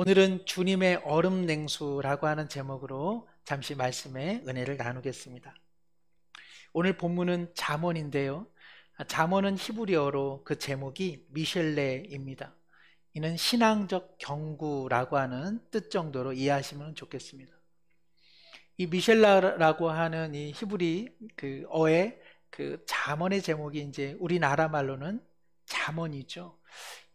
오늘은 주님의 얼음 냉수라고 하는 제목으로 잠시 말씀의 은혜를 나누겠습니다. 오늘 본문은 잠언인데요. 잠언은 히브리어로 그 제목이 미셸레입니다. 이는 신앙적 경구라고 하는 뜻 정도로 이해하시면 좋겠습니다. 이 미셸라라고 하는 이 히브리 어의 잠언의 제목이 이제 우리나라 말로는 잠언이죠.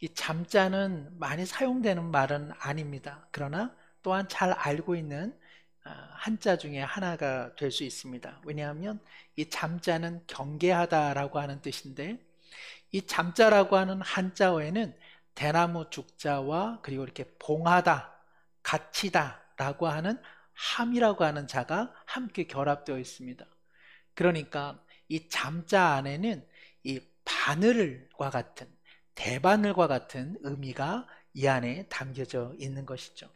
이 잠자는 많이 사용되는 말은 아닙니다. 그러나 또한 잘 알고 있는 한자 중에 하나가 될 수 있습니다. 왜냐하면 이 잠자는 경계하다라고 하는 뜻인데, 이 잠자라고 하는 한자어에는 대나무 죽자와 그리고 이렇게 봉하다, 갇히다라고 하는 함이라고 하는 자가 함께 결합되어 있습니다. 그러니까 이 잠자 안에는 이 바늘과 같은, 대바늘과 같은 의미가 이 안에 담겨져 있는 것이죠.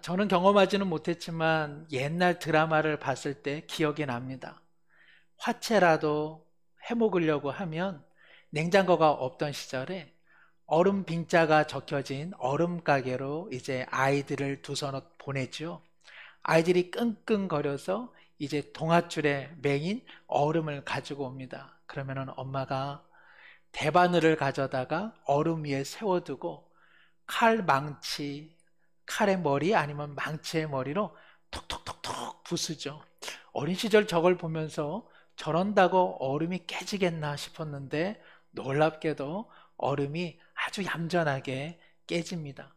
저는 경험하지는 못했지만 옛날 드라마를 봤을 때 기억이 납니다. 화채라도 해먹으려고 하면 냉장고가 없던 시절에 얼음 빙자가 적혀진 얼음 가게로 이제 아이들을 두서너 보내죠. 아이들이 끙끙거려서 이제 동아줄에 맹인 얼음을 가지고 옵니다. 그러면은 엄마가 대바늘을 가져다가 얼음 위에 세워두고 칼의 머리 아니면 망치의 머리로 톡톡톡톡 부수죠. 어린 시절 저걸 보면서 저런다고 얼음이 깨지겠나 싶었는데 놀랍게도 얼음이 아주 얌전하게 깨집니다.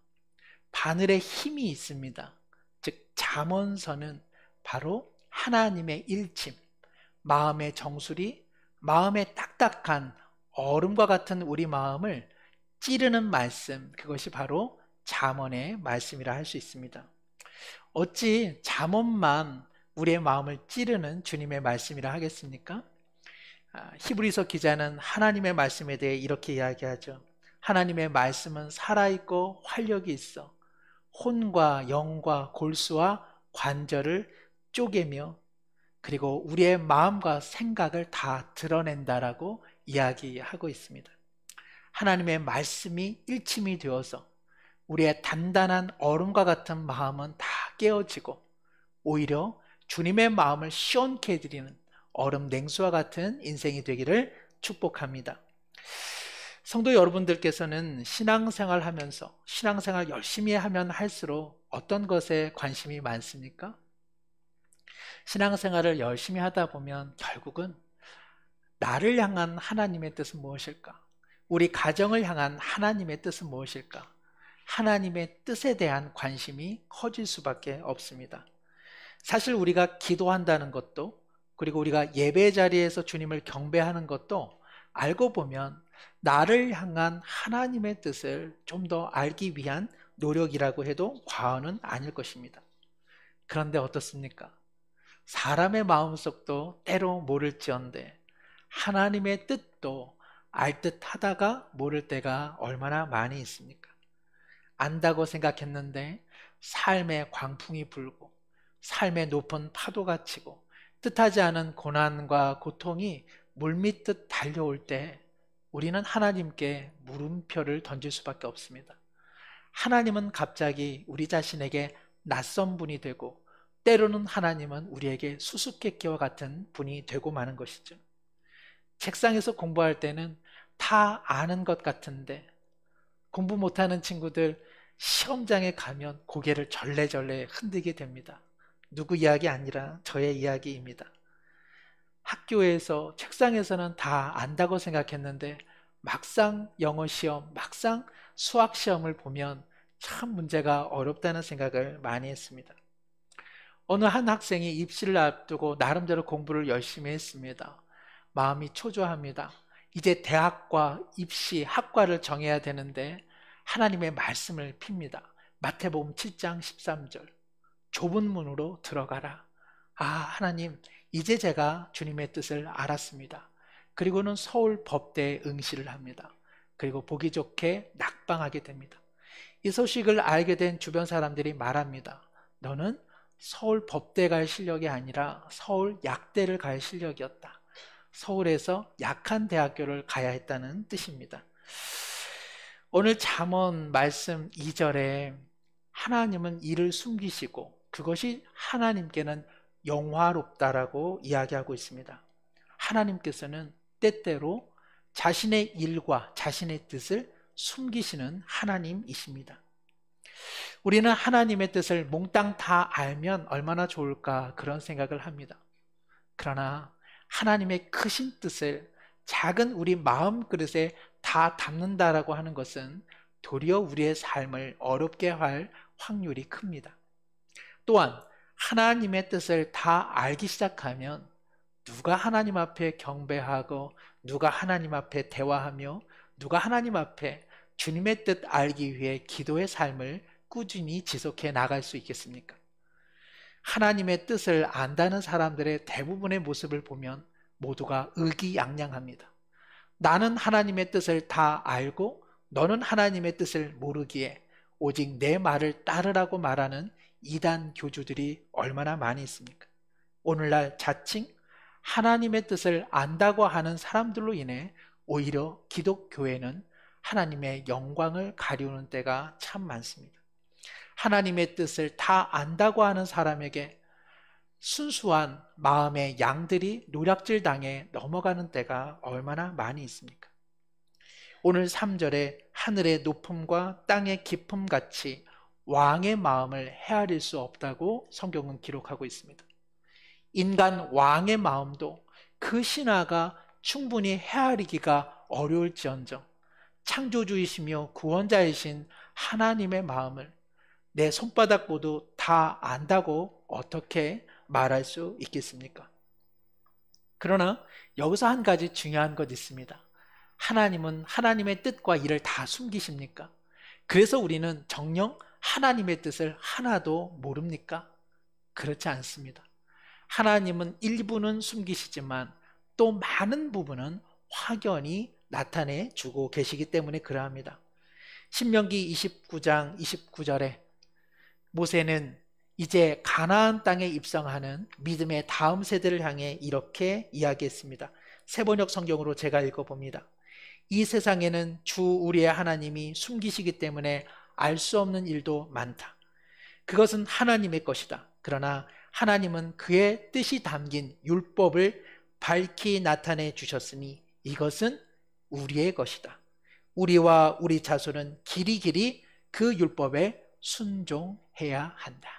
바늘에 힘이 있습니다. 즉 잠언서는 바로 하나님의 일침, 마음의 정수리, 마음의 딱딱한 얼음과 같은 우리 마음을 찌르는 말씀, 그것이 바로 잠언의 말씀이라 할 수 있습니다. 어찌 잠언만 우리의 마음을 찌르는 주님의 말씀이라 하겠습니까? 히브리서 기자는 하나님의 말씀에 대해 이렇게 이야기하죠. 하나님의 말씀은 살아있고 활력이 있어 혼과 영과 골수와 관절을 쪼개며 그리고 우리의 마음과 생각을 다 드러낸다라고 이야기하고 있습니다. 하나님의 말씀이 일침이 되어서 우리의 단단한 얼음과 같은 마음은 다 깨어지고 오히려 주님의 마음을 시원케 해드리는 얼음 냉수와 같은 인생이 되기를 축복합니다. 성도 여러분들께서는 신앙생활 하면서 신앙생활 열심히 하면 할수록 어떤 것에 관심이 많습니까? 신앙생활을 열심히 하다 보면 결국은 나를 향한 하나님의 뜻은 무엇일까? 우리 가정을 향한 하나님의 뜻은 무엇일까? 하나님의 뜻에 대한 관심이 커질 수밖에 없습니다. 사실 우리가 기도한다는 것도 그리고 우리가 예배 자리에서 주님을 경배하는 것도 알고 보면 나를 향한 하나님의 뜻을 좀 더 알기 위한 노력이라고 해도 과언은 아닐 것입니다. 그런데 어떻습니까? 사람의 마음속도 때로 모를지언데 하나님의 뜻도 알 듯 하다가 모를 때가 얼마나 많이 있습니까? 안다고 생각했는데 삶의 광풍이 불고 삶의 높은 파도가 치고 뜻하지 않은 고난과 고통이 물밀듯 달려올 때 우리는 하나님께 물음표를 던질 수밖에 없습니다. 하나님은 갑자기 우리 자신에게 낯선 분이 되고 때로는 하나님은 우리에게 수수께끼와 같은 분이 되고 마는 것이죠. 책상에서 공부할 때는 다 아는 것 같은데 공부 못하는 친구들 시험장에 가면 고개를 절레절레 흔들게 됩니다. 누구 이야기 아니라 저의 이야기입니다. 학교에서 책상에서는 다 안다고 생각했는데 막상 영어 시험, 막상 수학 시험을 보면 참 문제가 어렵다는 생각을 많이 했습니다. 어느 한 학생이 입시를 앞두고 나름대로 공부를 열심히 했습니다. 마음이 초조합니다. 이제 대학과 입시, 학과를 정해야 되는데 하나님의 말씀을 핍니다. 마태복음 7장 13절 좁은 문으로 들어가라. 하나님, 이제 제가 주님의 뜻을 알았습니다. 그리고는 서울 법대에 응시를 합니다. 그리고 보기 좋게 낙방하게 됩니다. 이 소식을 알게 된 주변 사람들이 말합니다. 너는 서울 법대 갈 실력이 아니라 서울 약대를 갈 실력이었다. 서울에서 약한 대학교를 가야 했다는 뜻입니다. 오늘 잠언 말씀 2절에 하나님은 이를 숨기시고 그것이 하나님께는 영화롭다라고 이야기하고 있습니다. 하나님께서는 때때로 자신의 일과 자신의 뜻을 숨기시는 하나님이십니다. 우리는 하나님의 뜻을 몽땅 다 알면 얼마나 좋을까 그런 생각을 합니다. 그러나 하나님의 크신 뜻을 작은 우리 마음 그릇에 다 담는다라고 하는 것은 도리어 우리의 삶을 어렵게 할 확률이 큽니다. 또한 하나님의 뜻을 다 알기 시작하면 누가 하나님 앞에 경배하고 누가 하나님 앞에 대화하며 누가 하나님 앞에 주님의 뜻 알기 위해 기도의 삶을 꾸준히 지속해 나갈 수 있겠습니까? 하나님의 뜻을 안다는 사람들의 대부분의 모습을 보면 모두가 의기양양합니다. 나는 하나님의 뜻을 다 알고 너는 하나님의 뜻을 모르기에 오직 내 말을 따르라고 말하는 이단 교주들이 얼마나 많이 있습니까? 오늘날 자칭 하나님의 뜻을 안다고 하는 사람들로 인해 오히려 기독교회는 하나님의 영광을 가리우는 때가 참 많습니다. 하나님의 뜻을 다 안다고 하는 사람에게 순수한 마음의 양들이 노략질 당해 넘어가는 때가 얼마나 많이 있습니까? 오늘 3절에 하늘의 높음과 땅의 깊음 같이 왕의 마음을 헤아릴 수 없다고 성경은 기록하고 있습니다. 인간 왕의 마음도 그 신하가 충분히 헤아리기가 어려울지언정 창조주이시며 구원자이신 하나님의 마음을 내 손바닥보다 다 안다고 어떻게 말할 수 있겠습니까? 그러나 여기서 한 가지 중요한 것 있습니다. 하나님은 하나님의 뜻과 일을 다 숨기십니까? 그래서 우리는 정녕 하나님의 뜻을 하나도 모릅니까? 그렇지 않습니다. 하나님은 일부는 숨기시지만 또 많은 부분은 확연히 나타내 주고 계시기 때문에 그러합니다. 신명기 29장 29절에 모세는 이제 가나안 땅에 입성하는 믿음의 다음 세대를 향해 이렇게 이야기했습니다. 세번역 성경으로 제가 읽어봅니다. 이 세상에는 주 우리의 하나님이 숨기시기 때문에 알 수 없는 일도 많다. 그것은 하나님의 것이다. 그러나 하나님은 그의 뜻이 담긴 율법을 밝히 나타내 주셨으니 이것은 우리의 것이다. 우리와 우리 자손은 길이길이 그 율법에 순종해야 한다.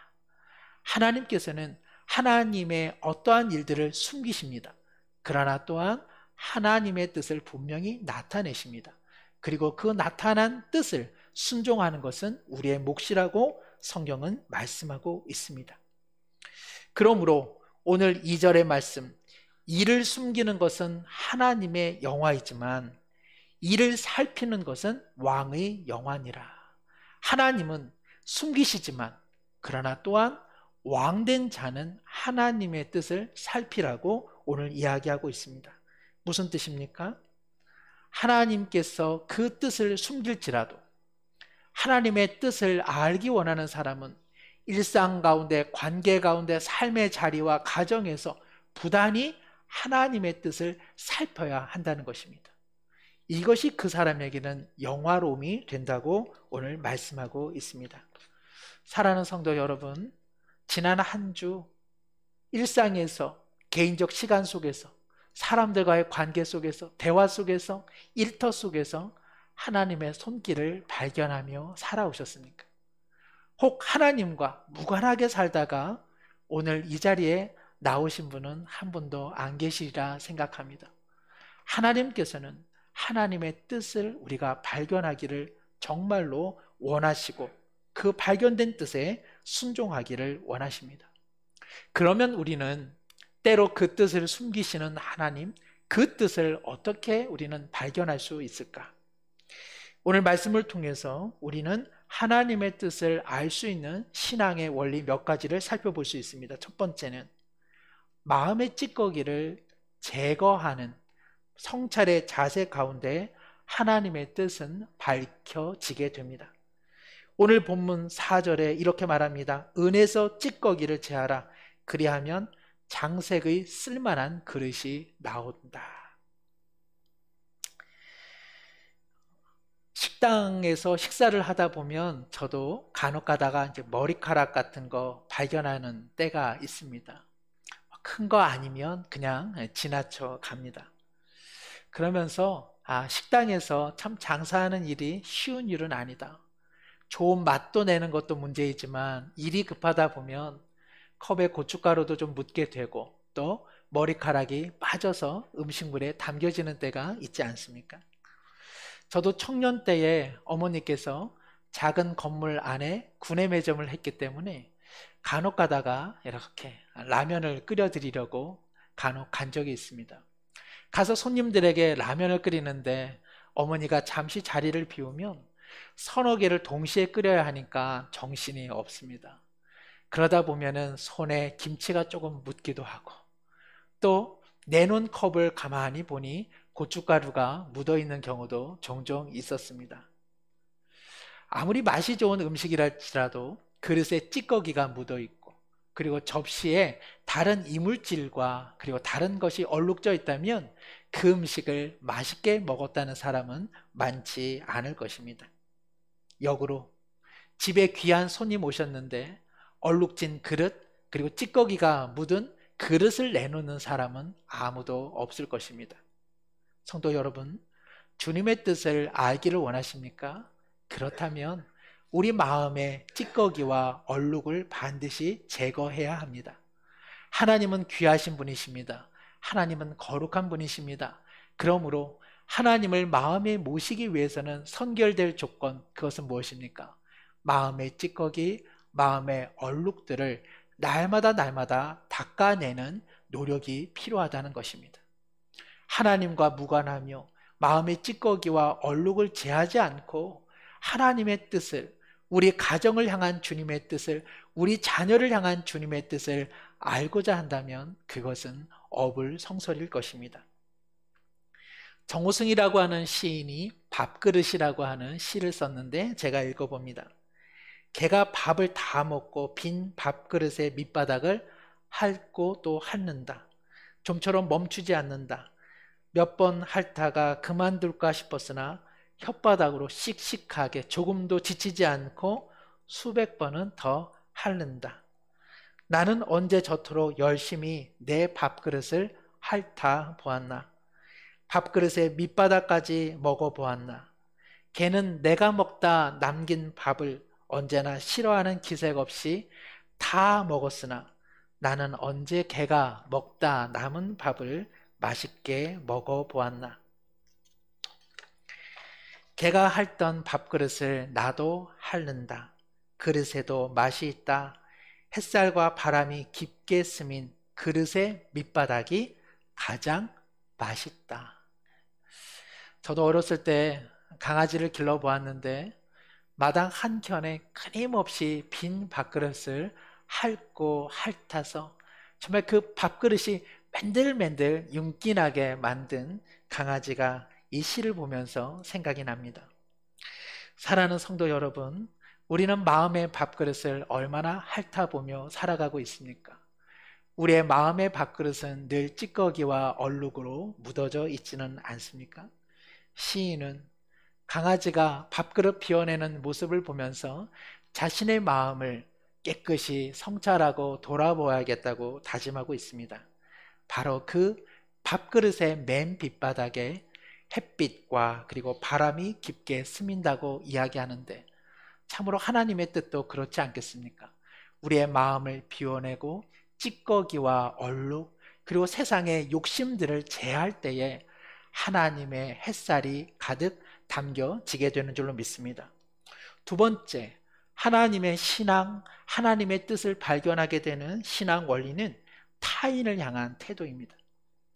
하나님께서는 하나님의 어떠한 일들을 숨기십니다. 그러나 또한 하나님의 뜻을 분명히 나타내십니다. 그리고 그 나타난 뜻을 순종하는 것은 우리의 몫이라고 성경은 말씀하고 있습니다. 그러므로 오늘 2절의 말씀, 이를 숨기는 것은 하나님의 영화이지만 이를 살피는 것은 왕의 영화니라. 하나님은 숨기시지만 그러나 또한 왕된 자는 하나님의 뜻을 살피라고 오늘 이야기하고 있습니다. 무슨 뜻입니까? 하나님께서 그 뜻을 숨길지라도 하나님의 뜻을 알기 원하는 사람은 일상 가운데, 관계 가운데, 삶의 자리와 가정에서 부단히 하나님의 뜻을 살펴야 한다는 것입니다. 이것이 그 사람에게는 영화로움이 된다고 오늘 말씀하고 있습니다. 사랑하는 성도 여러분, 지난 한 주 일상에서, 개인적 시간 속에서, 사람들과의 관계 속에서, 대화 속에서, 일터 속에서 하나님의 손길을 발견하며 살아오셨습니까? 혹 하나님과 무관하게 살다가 오늘 이 자리에 나오신 분은 한 분도 안 계시리라 생각합니다. 하나님께서는 하나님의 뜻을 우리가 발견하기를 정말로 원하시고 그 발견된 뜻에 순종하기를 원하십니다. 그러면 우리는 때로 그 뜻을 숨기시는 하나님, 그 뜻을 어떻게 우리는 발견할 수 있을까? 오늘 말씀을 통해서 우리는 하나님의 뜻을 알 수 있는 신앙의 원리 몇 가지를 살펴볼 수 있습니다. 첫 번째는 마음의 찌꺼기를 제거하는 성찰의 자세 가운데 하나님의 뜻은 밝혀지게 됩니다. 오늘 본문 4절에 이렇게 말합니다. 은에서 찌꺼기를 제하라. 그리하면 장색의 쓸만한 그릇이 나온다. 식당에서 식사를 하다 보면 저도 간혹 가다가 이제 머리카락 같은 거 발견하는 때가 있습니다. 큰 거 아니면 그냥 지나쳐 갑니다. 그러면서 식당에서 참 장사하는 일이 쉬운 일은 아니다. 좋은 맛도 내는 것도 문제이지만 일이 급하다 보면 컵에 고춧가루도 좀 묻게 되고 또 머리카락이 빠져서 음식물에 담겨지는 때가 있지 않습니까? 저도 청년 때에 어머니께서 작은 건물 안에 구내 매점을 했기 때문에 간혹 가다가 이렇게 라면을 끓여드리려고 간혹 간 적이 있습니다. 가서 손님들에게 라면을 끓이는데 어머니가 잠시 자리를 비우면 서너 개를 동시에 끓여야 하니까 정신이 없습니다. 그러다 보면은 손에 김치가 조금 묻기도 하고 또 내놓은 컵을 가만히 보니 고춧가루가 묻어 있는 경우도 종종 있었습니다. 아무리 맛이 좋은 음식이랄지라도 그릇에 찌꺼기가 묻어 있고 그리고 접시에 다른 이물질과 그리고 다른 것이 얼룩져 있다면 그 음식을 맛있게 먹었다는 사람은 많지 않을 것입니다. 역으로 집에 귀한 손님 오셨는데 얼룩진 그릇 그리고 찌꺼기가 묻은 그릇을 내놓는 사람은 아무도 없을 것입니다. 성도 여러분, 주님의 뜻을 알기를 원하십니까? 그렇다면 우리 마음의 찌꺼기와 얼룩을 반드시 제거해야 합니다. 하나님은 귀하신 분이십니다. 하나님은 거룩한 분이십니다. 그러므로 하나님을 마음에 모시기 위해서는 선결될 조건, 그것은 무엇입니까? 마음의 찌꺼기, 마음의 얼룩들을 날마다 닦아내는 노력이 필요하다는 것입니다. 하나님과 무관하며 마음의 찌꺼기와 얼룩을 제하지 않고 하나님의 뜻을, 우리 가정을 향한 주님의 뜻을, 우리 자녀를 향한 주님의 뜻을 알고자 한다면 그것은 어불성설일 것입니다. 정호승이라고 하는 시인이 밥그릇이라고 하는 시를 썼는데 제가 읽어봅니다. 개가 밥을 다 먹고 빈 밥그릇의 밑바닥을 핥고 또 핥는다. 좀처럼 멈추지 않는다. 몇 번 핥다가 그만둘까 싶었으나 혓바닥으로 씩씩하게 조금도 지치지 않고 수백 번은 더 핥는다. 나는 언제 저토록 열심히 내 밥그릇을 핥아 보았나? 밥그릇의 밑바닥까지 먹어보았나? 개는 내가 먹다 남긴 밥을 언제나 싫어하는 기색 없이 다 먹었으나 나는 언제 개가 먹다 남은 밥을 맛있게 먹어보았나? 개가 핥던 밥그릇을 나도 핥는다. 그릇에도 맛이 있다. 햇살과 바람이 깊게 스민 그릇의 밑바닥이 가장 맛있다. 저도 어렸을 때 강아지를 길러보았는데 마당 한켠에 끊임없이 빈 밥그릇을 핥고 핥아서 정말 그 밥그릇이 맨들맨들 윤기나게 만든 강아지가 이 시를 보면서 생각이 납니다. 사랑하는 성도 여러분, 우리는 마음의 밥그릇을 얼마나 핥아보며 살아가고 있습니까? 우리의 마음의 밥그릇은 늘 찌꺼기와 얼룩으로 묻어져 있지는 않습니까? 시인은 강아지가 밥그릇 비워내는 모습을 보면서 자신의 마음을 깨끗이 성찰하고 돌아보아야겠다고 다짐하고 있습니다. 바로 그 밥그릇의 맨 밑바닥에 햇빛과 그리고 바람이 깊게 스민다고 이야기하는데 참으로 하나님의 뜻도 그렇지 않겠습니까? 우리의 마음을 비워내고 찌꺼기와 얼룩 그리고 세상의 욕심들을 제할 때에 하나님의 햇살이 가득 담겨지게 되는 줄로 믿습니다. 두 번째, 하나님의 신앙, 하나님의 뜻을 발견하게 되는 신앙 원리는 타인을 향한 태도입니다.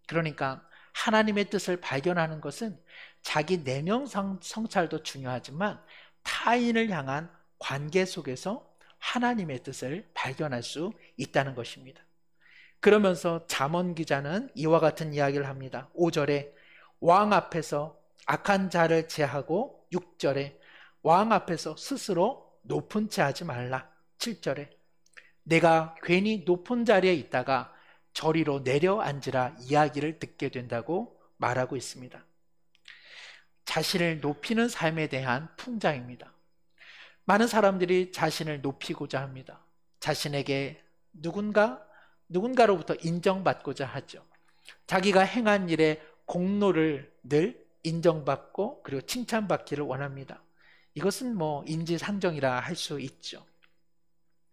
그러니까 하나님의 뜻을 발견하는 것은 자기 내면 성찰도 중요하지만 타인을 향한 관계 속에서 하나님의 뜻을 발견할 수 있다는 것입니다. 그러면서 잠언 기자는 이와 같은 이야기를 합니다. 5절에 왕 앞에서 악한 자를 제하고 6절에 왕 앞에서 스스로 높은 채 하지 말라. 7절에 내가 괜히 높은 자리에 있다가 저리로 내려앉으라 이야기를 듣게 된다고 말하고 있습니다. 자신을 높이는 삶에 대한 풍자입니다. 많은 사람들이 자신을 높이고자 합니다. 자신에게 누군가로부터 인정받고자 하죠. 자기가 행한 일의 공로를 늘 인정받고 그리고 칭찬받기를 원합니다. 이것은 인지상정이라 할 수 있죠.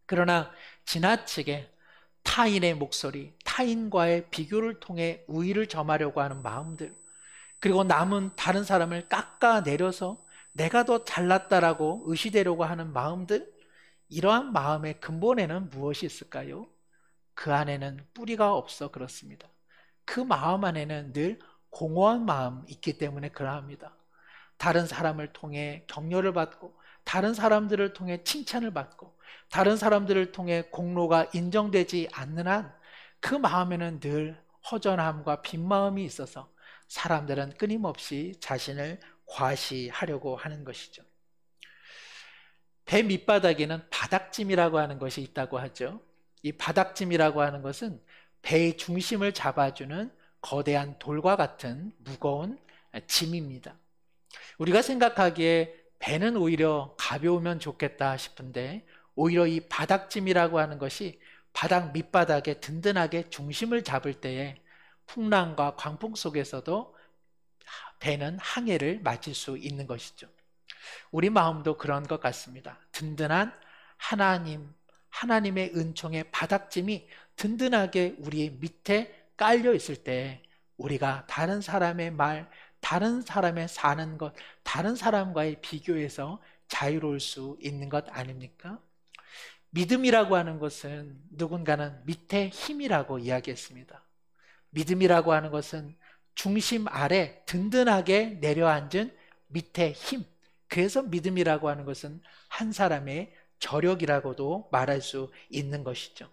그러나 지나치게 타인의 목소리, 타인과의 비교를 통해 우위를 점하려고 하는 마음들, 그리고 남은 다른 사람을 깎아내려서 내가 더 잘났다라고 의시되려고 하는 마음들, 이러한 마음의 근본에는 무엇이 있을까요? 그 안에는 뿌리가 없어 그렇습니다. 그 마음 안에는 늘 공허한 마음이 있기 때문에 그러합니다. 다른 사람을 통해 격려를 받고, 다른 사람들을 통해 칭찬을 받고, 다른 사람들을 통해 공로가 인정되지 않는 한 그 마음에는 늘 허전함과 빈 마음이 있어서 사람들은 끊임없이 자신을 과시하려고 하는 것이죠. 배 밑바닥에는 바닥짐이라고 하는 것이 있다고 하죠. 이 바닥짐이라고 하는 것은 배의 중심을 잡아주는 거대한 돌과 같은 무거운 짐입니다. 우리가 생각하기에 배는 오히려 가벼우면 좋겠다 싶은데, 오히려 이 바닥짐이라고 하는 것이 바닥 밑바닥에 든든하게 중심을 잡을 때에 풍랑과 광풍 속에서도 배는 항해를 마칠 수 있는 것이죠. 우리 마음도 그런 것 같습니다. 든든한 하나님의 은총의 바닥짐이 든든하게 우리 밑에 깔려 있을 때 우리가 다른 사람의 말, 다른 사람의 사는 것, 다른 사람과의 비교에서 자유로울 수 있는 것 아닙니까? 믿음이라고 하는 것은 누군가는 밑에 힘이라고 이야기했습니다. 믿음이라고 하는 것은 중심 아래 든든하게 내려앉은 밑에 힘. 그래서 믿음이라고 하는 것은 한 사람의 저력이라고도 말할 수 있는 것이죠.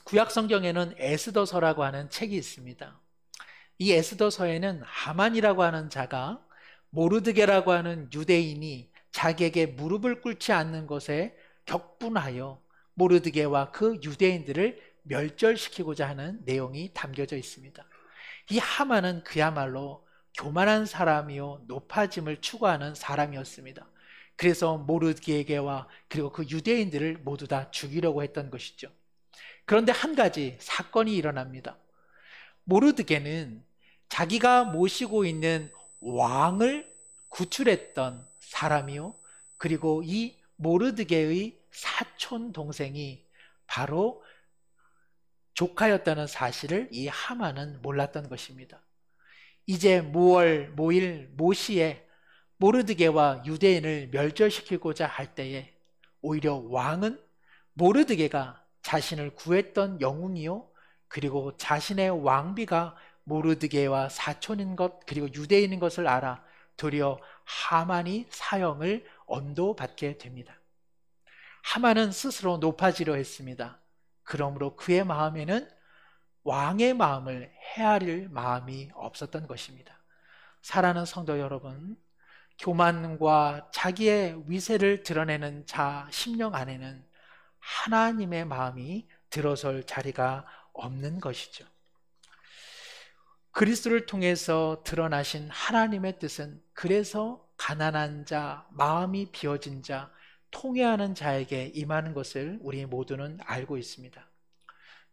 구약 성경에는 에스더서라고 하는 책이 있습니다. 이 에스더서에는 하만이라고 하는 자가 모르드게라고 하는 유대인이 자기에게 무릎을 꿇지 않는 것에 격분하여 모르드게와 그 유대인들을 멸절시키고자 하는 내용이 담겨져 있습니다. 이 하만은 그야말로 교만한 사람이요 높아짐을 추구하는 사람이었습니다. 그래서 모르드게와 그리고 그 유대인들을 모두 다 죽이려고 했던 것이죠. 그런데 한 가지 사건이 일어납니다. 모르드게는 자기가 모시고 있는 왕을 구출했던 사람이요, 그리고 이 모르드게의 사촌 동생이 바로 조카였다는 사실을 이 하만은 몰랐던 것입니다. 이제 모시에 모르드게와 유대인을 멸절시키고자 할 때에 오히려 왕은 모르드게가 자신을 구했던 영웅이요, 그리고 자신의 왕비가 모르드게와 사촌인 것, 그리고 유대인인 것을 알아 도리어 하만이 사형을 언도받게 됩니다. 하만은 스스로 높아지려 했습니다. 그러므로 그의 마음에는 왕의 마음을 헤아릴 마음이 없었던 것입니다. 사랑하는 성도 여러분, 교만과 자기의 위세를 드러내는 자 심령 안에는 하나님의 마음이 들어설 자리가 없는 것이죠. 그리스도를 통해서 드러나신 하나님의 뜻은 그래서 가난한 자, 마음이 비어진 자, 통회하는 자에게 임하는 것을 우리 모두는 알고 있습니다.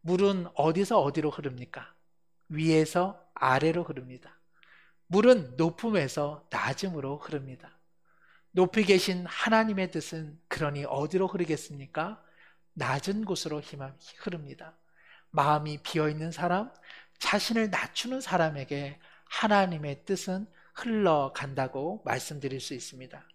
물은 어디서 어디로 흐릅니까? 위에서 아래로 흐릅니다. 물은 높음에서 낮음으로 흐릅니다. 높이 계신 하나님의 뜻은 그러니 어디로 흐르겠습니까? 낮은 곳으로 흐릅니다. 마음이 비어있는 사람, 자신을 낮추는 사람에게 하나님의 뜻은 흘러간다고 말씀드릴 수 있습니다.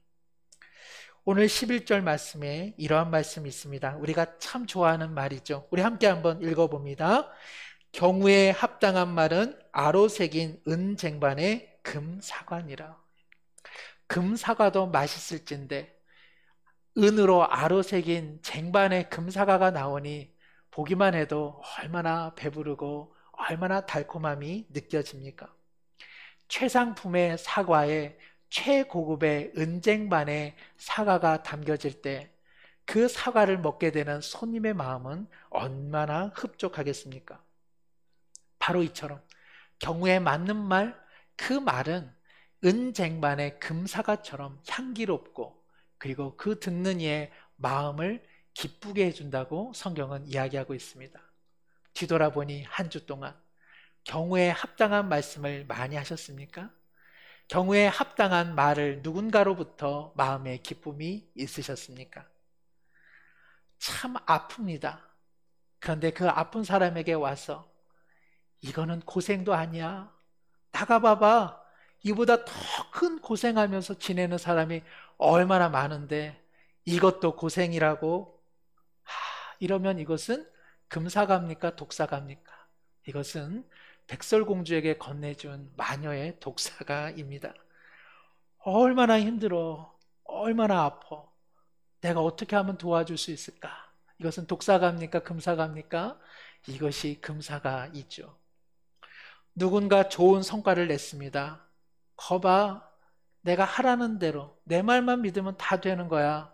오늘 11절 말씀에 이러한 말씀이 있습니다. 우리가 참 좋아하는 말이죠. 우리 함께 한번 읽어봅니다. 경우에 합당한 말은 아로 새긴 은쟁반의 금사과니라. 금사과도 맛있을진데 은으로 아로 새긴 쟁반의 금사과가 나오니 보기만 해도 얼마나 배부르고 얼마나 달콤함이 느껴집니까? 최상품의 사과에 최고급의 은쟁반의 사과가 담겨질 때 그 사과를 먹게 되는 손님의 마음은 얼마나 흡족하겠습니까? 바로 이처럼 경우에 맞는 말, 그 말은 은쟁반의 금사과처럼 향기롭고 그리고 그 듣는 이의 마음을 기쁘게 해준다고 성경은 이야기하고 있습니다. 뒤돌아보니 한 주 동안 경우에 합당한 말씀을 많이 하셨습니까? 경우에 합당한 말을 누군가로부터 마음의 기쁨이 있으셨습니까? 참 아픕니다. 그런데 그 아픈 사람에게 와서 이거는 고생도 아니야. 나가봐봐. 이보다 더 큰 고생하면서 지내는 사람이 얼마나 많은데 이것도 고생이라고? 이러면 이것은 금사과입니까? 독사과입니까? 이것은 백설공주에게 건네준 마녀의 독사과입니다. 얼마나 힘들어. 얼마나 아파. 내가 어떻게 하면 도와줄 수 있을까? 이것은 독사과입니까? 금사과입니까? 이것이 금사과이죠. 누군가 좋은 성과를 냈습니다. 거봐, 내가 하라는 대로 내 말만 믿으면 다 되는 거야.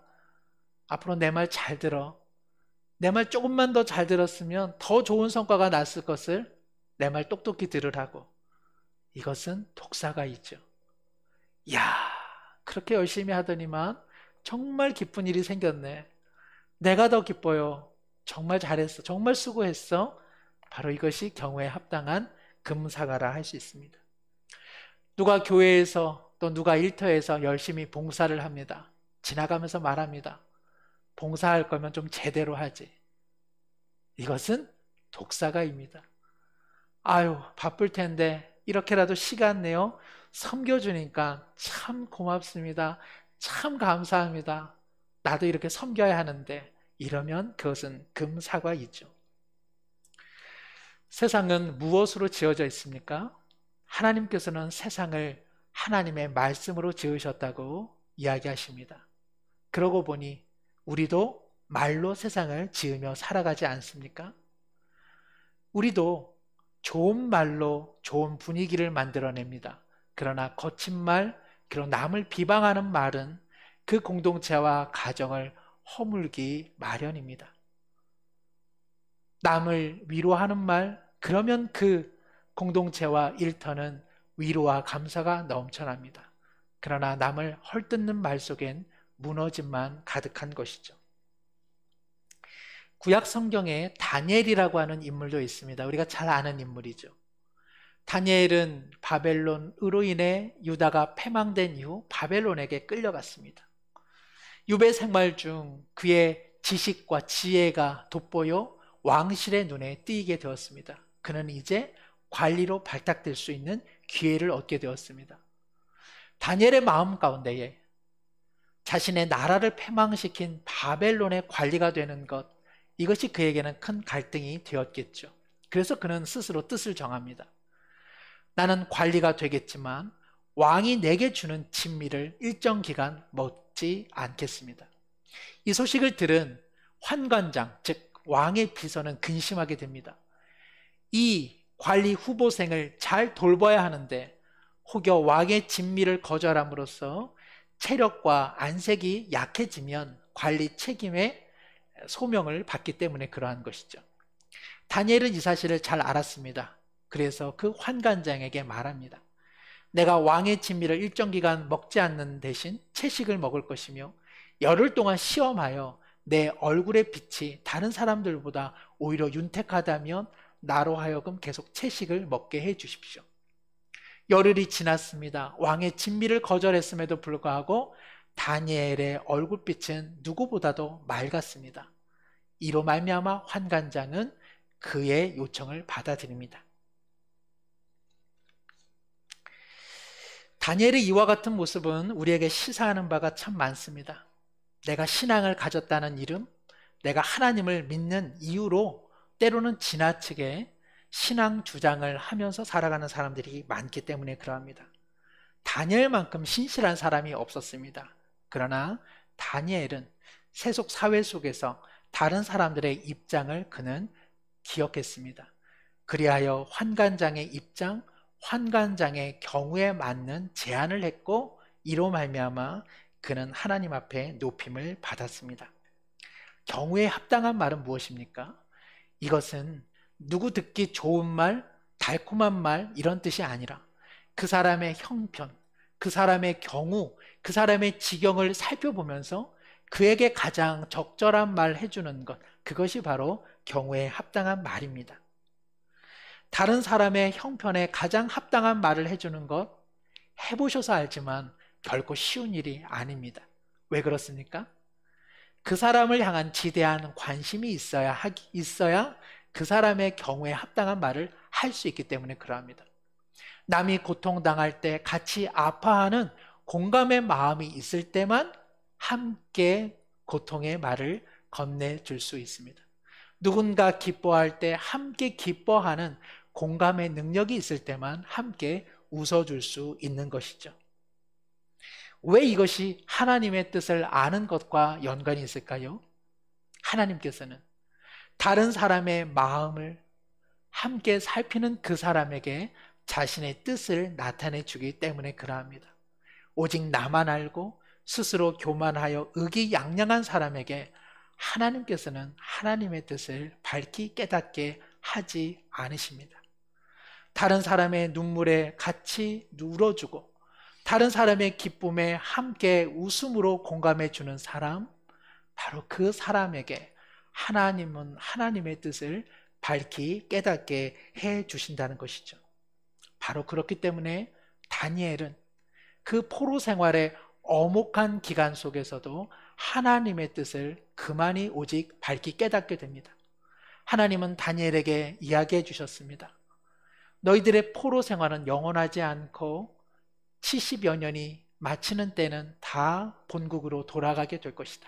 앞으로 내 말 잘 들어. 내 말 조금만 더 잘 들었으면 더 좋은 성과가 났을 것을 내 말 똑똑히 들으라고. 이것은 독사과이죠. 야, 그렇게 열심히 하더니만 정말 기쁜 일이 생겼네. 내가 더 기뻐요. 정말 잘했어. 정말 수고했어. 바로 이것이 경우에 합당한 금사과라 할 수 있습니다. 누가 교회에서 또 누가 일터에서 열심히 봉사를 합니다. 지나가면서 말합니다. 봉사할 거면 좀 제대로 하지. 이것은 독사과입니다. 아유, 바쁠 텐데 이렇게라도 시간 내요 섬겨주니까 참 고맙습니다. 참 감사합니다. 나도 이렇게 섬겨야 하는데, 이러면 그것은 금사과이죠. 세상은 무엇으로 지어져 있습니까? 하나님께서는 세상을 하나님의 말씀으로 지으셨다고 이야기하십니다. 그러고 보니 우리도 말로 세상을 지으며 살아가지 않습니까? 우리도 좋은 말로 좋은 분위기를 만들어냅니다. 그러나 거친 말, 그런 남을 비방하는 말은 그 공동체와 가정을 허물기 마련입니다. 남을 위로하는 말, 그러면 그 공동체와 일터는 위로와 감사가 넘쳐납니다. 그러나 남을 헐뜯는 말 속엔 무너짐만 가득한 것이죠. 구약 성경에 다니엘이라고 하는 인물도 있습니다. 우리가 잘 아는 인물이죠. 다니엘은 바벨론으로 인해 유다가 패망된 이후 바벨론에게 끌려갔습니다. 유배 생활 중 그의 지식과 지혜가 돋보여 왕실의 눈에 띄게 되었습니다. 그는 이제 관리로 발탁될 수 있는 기회를 얻게 되었습니다. 다니엘의 마음 가운데에 자신의 나라를 패망시킨 바벨론의 관리가 되는 것, 이것이 그에게는 큰 갈등이 되었겠죠. 그래서 그는 스스로 뜻을 정합니다. 나는 관리가 되겠지만 왕이 내게 주는 진미를 일정 기간 먹지 않겠습니다. 이 소식을 들은 환관장, 즉 왕의 비서는 근심하게 됩니다. 이 관리 후보생을 잘 돌봐야 하는데 혹여 왕의 진미를 거절함으로써 체력과 안색이 약해지면 관리 책임에 소명을 받기 때문에 그러한 것이죠. 다니엘은 이 사실을 잘 알았습니다. 그래서 그 환관장에게 말합니다. 내가 왕의 진미를 일정 기간 먹지 않는 대신 채식을 먹을 것이며 열흘 동안 시험하여 내 얼굴의 빛이 다른 사람들보다 오히려 윤택하다면 나로 하여금 계속 채식을 먹게 해 주십시오. 열흘이 지났습니다. 왕의 진미를 거절했음에도 불구하고 다니엘의 얼굴빛은 누구보다도 맑았습니다. 이로 말미암아 환관장은 그의 요청을 받아들입니다. 다니엘의 이와 같은 모습은 우리에게 시사하는 바가 참 많습니다. 내가 신앙을 가졌다는 이름, 내가 하나님을 믿는 이유로 때로는 지나치게 신앙 주장을 하면서 살아가는 사람들이 많기 때문에 그러합니다. 다니엘만큼 신실한 사람이 없었습니다. 그러나 다니엘은 세속 사회 속에서 다른 사람들의 입장을 그는 기억했습니다. 그리하여 환관장의 입장, 환관장의 경우에 맞는 제안을 했고 이로 말미암아 그는 하나님 앞에 높임을 받았습니다. 경우에 합당한 말은 무엇입니까? 이것은 누구 듣기 좋은 말, 달콤한 말 이런 뜻이 아니라 그 사람의 형편, 그 사람의 경우, 그 사람의 지경을 살펴보면서 그에게 가장 적절한 말 해주는 것, 그것이 바로 경우에 합당한 말입니다. 다른 사람의 형편에 가장 합당한 말을 해주는 것, 해보셔서 알지만 결코 쉬운 일이 아닙니다. 왜 그렇습니까? 그 사람을 향한 지대한 관심이 있어야 그 사람의 경우에 합당한 말을 할 수 있기 때문에 그러합니다. 남이 고통당할 때 같이 아파하는 공감의 마음이 있을 때만 함께 고통의 말을 건네줄 수 있습니다. 누군가 기뻐할 때 함께 기뻐하는 공감의 능력이 있을 때만 함께 웃어줄 수 있는 것이죠. 왜 이것이 하나님의 뜻을 아는 것과 연관이 있을까요? 하나님께서는 다른 사람의 마음을 함께 살피는 그 사람에게 자신의 뜻을 나타내 주기 때문에 그러합니다. 오직 나만 알고 스스로 교만하여 의기양양한 사람에게 하나님께서는 하나님의 뜻을 밝히 깨닫게 하지 않으십니다. 다른 사람의 눈물에 같이 울어주고 다른 사람의 기쁨에 함께 웃음으로 공감해 주는 사람, 바로 그 사람에게 하나님은 하나님의 뜻을 밝히 깨닫게 해 주신다는 것이죠. 바로 그렇기 때문에 다니엘은 그 포로 생활의 엄혹한 기간 속에서도 하나님의 뜻을 그만이 오직 밝히 깨닫게 됩니다. 하나님은 다니엘에게 이야기해 주셨습니다. 너희들의 포로 생활은 영원하지 않고 70여 년이 마치는 때는 다 본국으로 돌아가게 될 것이다.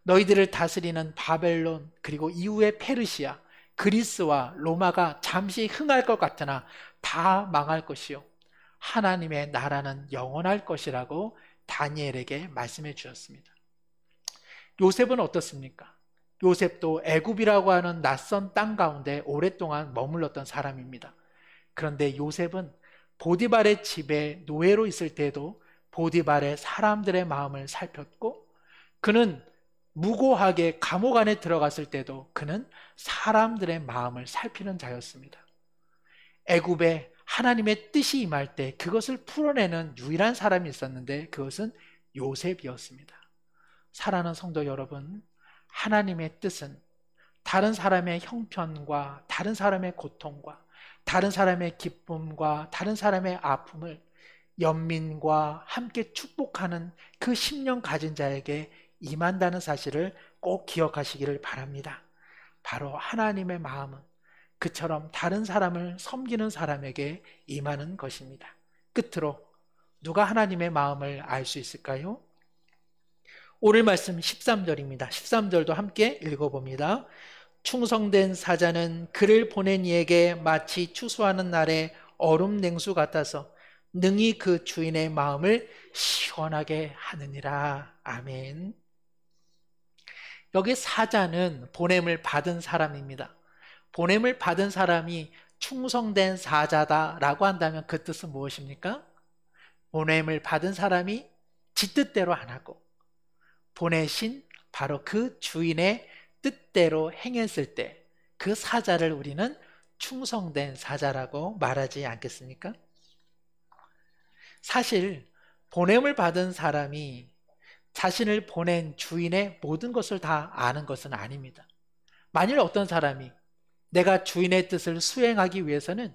너희들을 다스리는 바벨론, 그리고 이후에 페르시아, 그리스와 로마가 잠시 흥할 것 같으나 다 망할 것이요 하나님의 나라는 영원할 것이라고 다니엘에게 말씀해 주셨습니다. 요셉은 어떻습니까? 요셉도 애굽이라고 하는 낯선 땅 가운데 오랫동안 머물렀던 사람입니다. 그런데 요셉은 보디발의 집에 노예로 있을 때도 보디발의 사람들의 마음을 살폈고, 그는 무고하게 감옥 안에 들어갔을 때도 그는 사람들의 마음을 살피는 자였습니다. 애굽에 하나님의 뜻이 임할 때 그것을 풀어내는 유일한 사람이 있었는데 그것은 요셉이었습니다. 사랑하는 성도 여러분, 하나님의 뜻은 다른 사람의 형편과 다른 사람의 고통과 다른 사람의 기쁨과 다른 사람의 아픔을 연민과 함께 축복하는 그 심령 가진 자에게 임한다는 사실을 꼭 기억하시기를 바랍니다. 바로 하나님의 마음은 그처럼 다른 사람을 섬기는 사람에게 임하는 것입니다. 끝으로 누가 하나님의 마음을 알 수 있을까요? 오늘 말씀 13절입니다. 13절도 함께 읽어봅니다. 충성된 사자는 그를 보낸 이에게 마치 추수하는 날의 얼음 냉수 같아서 능히 그 주인의 마음을 시원하게 하느니라. 아멘. 여기 사자는 보냄을 받은 사람입니다. 보냄을 받은 사람이 충성된 사자다라고 한다면 그 뜻은 무엇입니까? 보냄을 받은 사람이 지 뜻대로 안 하고 보내신 바로 그 주인의 뜻대로 행했을 때 그 사자를 우리는 충성된 사자라고 말하지 않겠습니까? 사실 보냄을 받은 사람이 자신을 보낸 주인의 모든 것을 다 아는 것은 아닙니다. 만일 어떤 사람이 내가 주인의 뜻을 수행하기 위해서는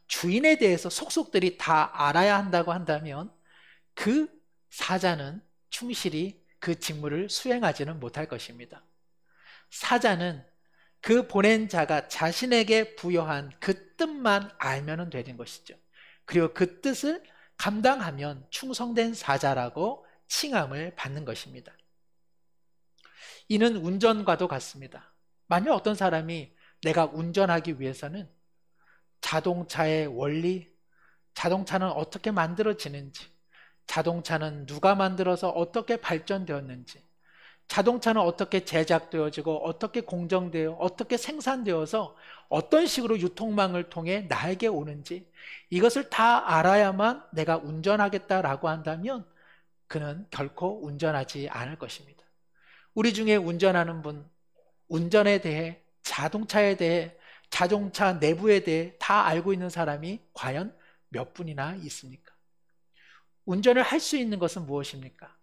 주인에 대해서 속속들이 다 알아야 한다고 한다면 그 사자는 충실히 그 직무를 수행하지는 못할 것입니다. 사자는 그 보낸 자가 자신에게 부여한 그 뜻만 알면 되는 것이죠. 그리고 그 뜻을 감당하면 충성된 사자라고 칭함을 받는 것입니다. 이는 운전과도 같습니다. 만약 어떤 사람이 내가 운전하기 위해서는 자동차의 원리, 자동차는 어떻게 만들어지는지, 자동차는 누가 만들어서 어떻게 발전되었는지, 자동차는 어떻게 제작되어지고 어떻게 공정되어 어떻게 생산되어서 어떤 식으로 유통망을 통해 나에게 오는지 이것을 다 알아야만 내가 운전하겠다라고 한다면 그는 결코 운전하지 않을 것입니다. 우리 중에 운전하는 분, 운전에 대해, 자동차에 대해, 자동차 내부에 대해 다 알고 있는 사람이 과연 몇 분이나 있습니까? 운전을 할 수 있는 것은 무엇입니까?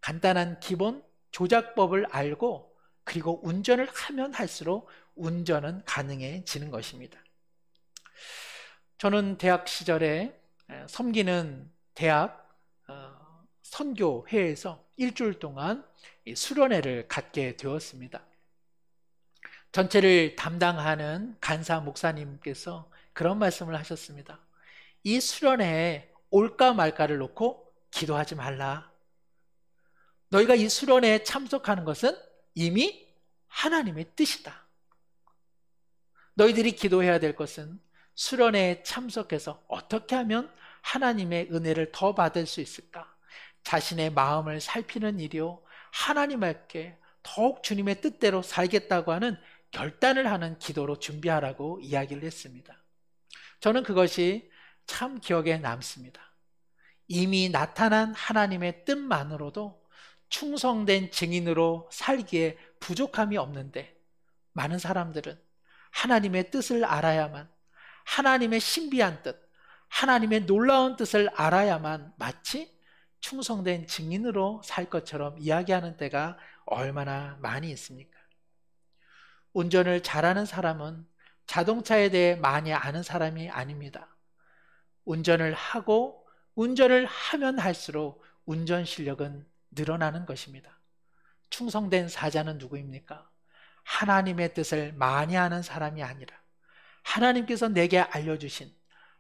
간단한 기본 조작법을 알고 그리고 운전을 하면 할수록 운전은 가능해지는 것입니다. 저는 대학 시절에 섬기는 대학 선교회에서 일주일 동안 수련회를 갖게 되었습니다. 전체를 담당하는 간사 목사님께서 그런 말씀을 하셨습니다. 이 수련회에 올까 말까를 놓고 기도하지 말라. 너희가 이 수련회에 참석하는 것은 이미 하나님의 뜻이다. 너희들이 기도해야 될 것은 수련회에 참석해서 어떻게 하면 하나님의 은혜를 더 받을 수 있을까? 자신의 마음을 살피는 일이요, 하나님께 더욱 주님의 뜻대로 살겠다고 하는 결단을 하는 기도로 준비하라고 이야기를 했습니다. 저는 그것이 참 기억에 남습니다. 이미 나타난 하나님의 뜻만으로도 충성된 증인으로 살기에 부족함이 없는데, 많은 사람들은 하나님의 뜻을 알아야만, 하나님의 신비한 뜻, 하나님의 놀라운 뜻을 알아야만 마치 충성된 증인으로 살 것처럼 이야기하는 때가 얼마나 많이 있습니까? 운전을 잘하는 사람은 자동차에 대해 많이 아는 사람이 아닙니다. 운전을 하고 운전을 하면 할수록 운전 실력은 늘어나는 것입니다. 충성된 사자는 누구입니까? 하나님의 뜻을 많이 아는 사람이 아니라 하나님께서 내게 알려주신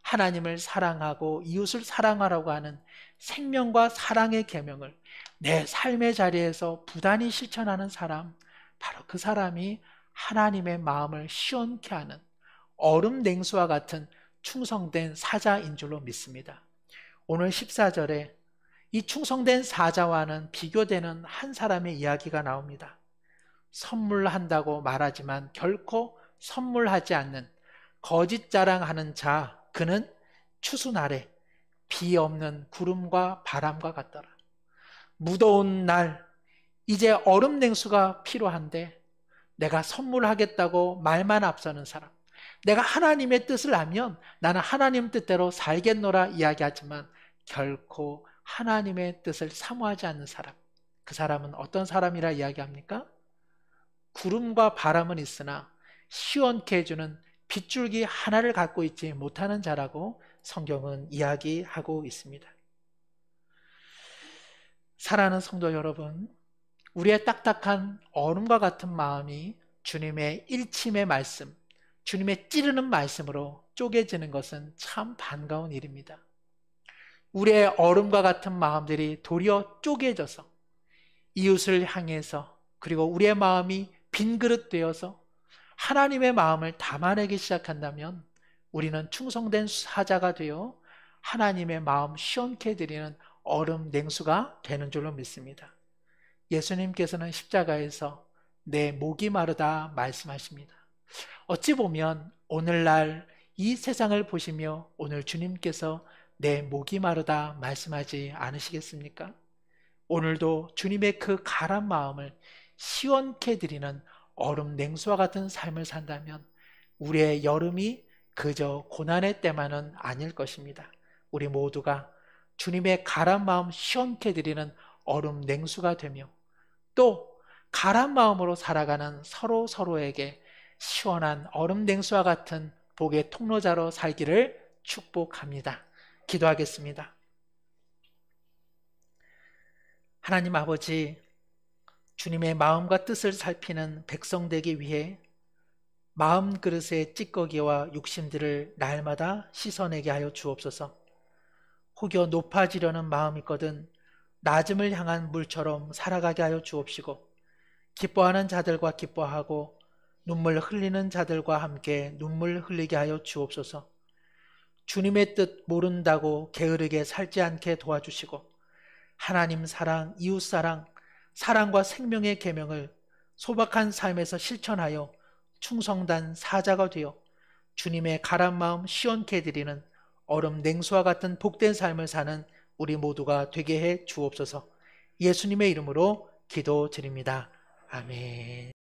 하나님을 사랑하고 이웃을 사랑하라고 하는 생명과 사랑의 계명을 내 삶의 자리에서 부단히 실천하는 사람, 바로 그 사람이 하나님의 마음을 시원케 하는 얼음 냉수와 같은 충성된 사자인 줄로 믿습니다. 오늘 14절에 이 충성된 사자와는 비교되는 한 사람의 이야기가 나옵니다. 선물한다고 말하지만 결코 선물하지 않는 거짓 자랑하는 자, 그는 추수 날에 비 없는 구름과 바람과 같더라. 무더운 날 이제 얼음 냉수가 필요한데 내가 선물하겠다고 말만 앞서는 사람, 내가 하나님의 뜻을 알면 나는 하나님 뜻대로 살겠노라 이야기하지만 결코 하나님의 뜻을 사모하지 않는 사람, 그 사람은 어떤 사람이라 이야기합니까? 구름과 바람은 있으나 시원케 해주는 빗줄기 하나를 갖고 있지 못하는 자라고 성경은 이야기하고 있습니다. 사랑하는 성도 여러분, 우리의 딱딱한 얼음과 같은 마음이 주님의 일침의 말씀, 주님의 찌르는 말씀으로 쪼개지는 것은 참 반가운 일입니다. 우리의 얼음과 같은 마음들이 도리어 쪼개져서 이웃을 향해서, 그리고 우리의 마음이 빈 그릇 되어서 하나님의 마음을 담아내기 시작한다면 우리는 충성된 사자가 되어 하나님의 마음 시원케 해드리는 얼음 냉수가 되는 줄로 믿습니다. 예수님께서는 십자가에서 내 목이 마르다 말씀하십니다. 어찌 보면 오늘날 이 세상을 보시며 오늘 주님께서 내 목이 마르다 말씀하지 않으시겠습니까? 오늘도 주님의 그 가란 마음을 시원케 해드리는 얼음 냉수와 같은 삶을 산다면 우리의 여름이 그저 고난의 때만은 아닐 것입니다. 우리 모두가 주님의 가란 마음 시원케 해드리는 얼음 냉수가 되며 또 가란 마음으로 살아가는 서로에게 시원한 얼음 냉수와 같은 복의 통로자로 살기를 축복합니다. 기도하겠습니다. 하나님 아버지, 주님의 마음과 뜻을 살피는 백성 되기 위해 마음 그릇의 찌꺼기와 욕심들을 날마다 씻어내게 하여 주옵소서. 혹여 높아지려는 마음이 있거든 낮음을 향한 물처럼 살아가게 하여 주옵시고, 기뻐하는 자들과 기뻐하고 눈물 흘리는 자들과 함께 눈물 흘리게 하여 주옵소서. 주님의 뜻 모른다고 게으르게 살지 않게 도와주시고, 하나님 사랑, 이웃 사랑, 사랑과 생명의 계명을 소박한 삶에서 실천하여 충성단 사자가 되어 주님의 가란 마음 시원케 해드리는 얼음 냉수와 같은 복된 삶을 사는 우리 모두가 되게 해 주옵소서. 예수님의 이름으로 기도드립니다. 아멘.